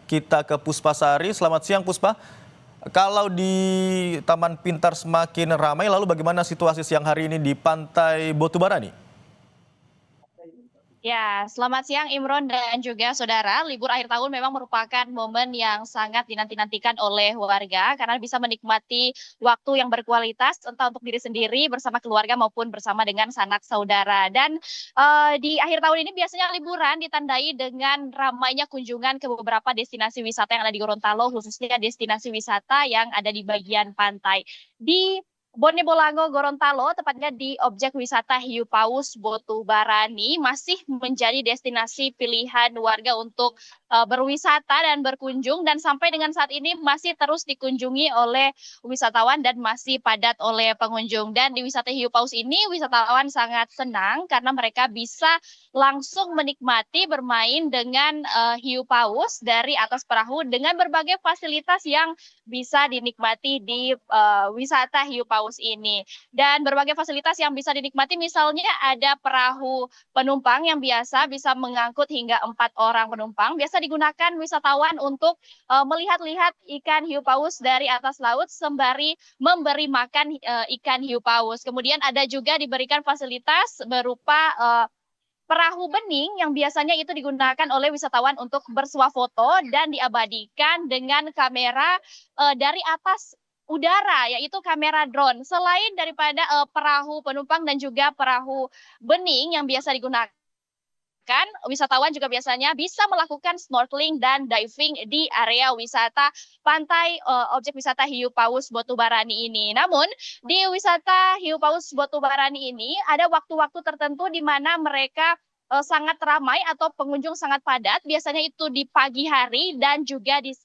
Kita ke Puspasari. Selamat siang Puspa. Kalau di Taman Pintar semakin ramai, lalu bagaimana situasi siang hari ini di Pantai Botubarani? Ya, selamat siang Imron dan juga saudara. Libur akhir tahun memang merupakan momen yang sangat dinanti-nantikan oleh warga karena bisa menikmati waktu yang berkualitas entah untuk diri sendiri bersama keluarga maupun bersama dengan sanak saudara. Dan di akhir tahun ini biasanya liburan ditandai dengan ramainya kunjungan ke beberapa destinasi wisata yang ada di Gorontalo, khususnya destinasi wisata yang ada di bagian pantai. Di Bone Bolango, Gorontalo, tepatnya di objek wisata Hiu Paus Botubarani, masih menjadi destinasi pilihan warga untuk berwisata dan berkunjung, dan sampai dengan saat ini masih terus dikunjungi oleh wisatawan dan masih padat oleh pengunjung. Dan di wisata Hiu Paus ini, wisatawan sangat senang karena mereka bisa langsung menikmati bermain dengan hiu paus dari atas perahu dengan berbagai fasilitas yang bisa dinikmati di wisata hiu paus ini. Dan berbagai fasilitas yang bisa dinikmati misalnya ada perahu penumpang yang biasa bisa mengangkut hingga 4 orang penumpang. Biasa digunakan wisatawan untuk melihat-lihat ikan hiu paus dari atas laut sembari memberi makan ikan hiu paus. Kemudian ada juga diberikan fasilitas berupa perahu bening yang biasanya itu digunakan oleh wisatawan untuk bersuah foto dan diabadikan dengan kamera dari atas udara, yaitu kamera drone. Selain daripada perahu penumpang dan juga perahu bening yang biasa digunakan, wisatawan juga biasanya bisa melakukan snorkeling dan diving di area wisata pantai objek wisata Hiu Paus Botubarani ini. Namun di wisata Hiu Paus Botubarani ini ada waktu-waktu tertentu di mana mereka sangat ramai atau pengunjung sangat padat. Biasanya itu di pagi hari dan juga di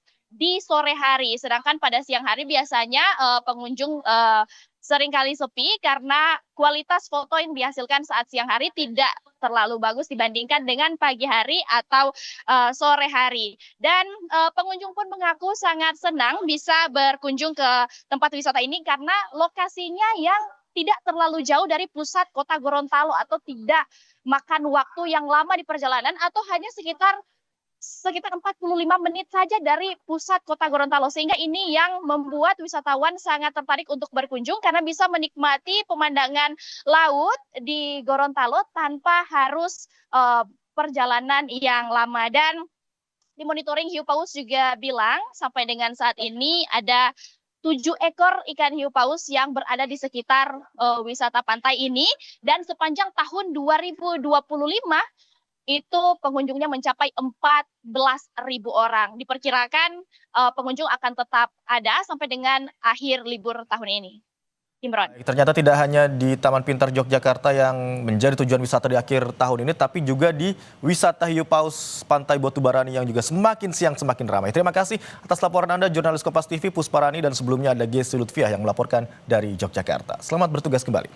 sore hari. Sedangkan pada siang hari biasanya pengunjung seringkali sepi karena kualitas foto yang dihasilkan saat siang hari tidak terlalu bagus dibandingkan dengan pagi hari atau sore hari. Dan pengunjung pun mengaku sangat senang bisa berkunjung ke tempat wisata ini karena lokasinya yang tidak terlalu jauh dari pusat kota Gorontalo atau tidak makan waktu yang lama di perjalanan atau hanya sekitar 45 menit saja dari pusat kota Gorontalo, sehingga ini yang membuat wisatawan sangat tertarik untuk berkunjung karena bisa menikmati pemandangan laut di Gorontalo tanpa harus perjalanan yang lama. Dan di monitoring hiu paus juga bilang sampai dengan saat ini ada 7 ekor ikan hiu paus yang berada di sekitar wisata pantai ini, dan sepanjang tahun 2025 itu pengunjungnya mencapai 14.000 orang. Diperkirakan pengunjung akan tetap ada sampai dengan akhir libur tahun ini. Imron. Ternyata tidak hanya di Taman Pintar Yogyakarta yang menjadi tujuan wisata di akhir tahun ini, tapi juga di wisata Hiu Paus Pantai Botubarani yang juga semakin siang semakin ramai. Terima kasih atas laporan Anda, jurnalis Kompas TV Pusparani, dan sebelumnya ada Gesi Lutfiah yang melaporkan dari Yogyakarta. Selamat bertugas kembali.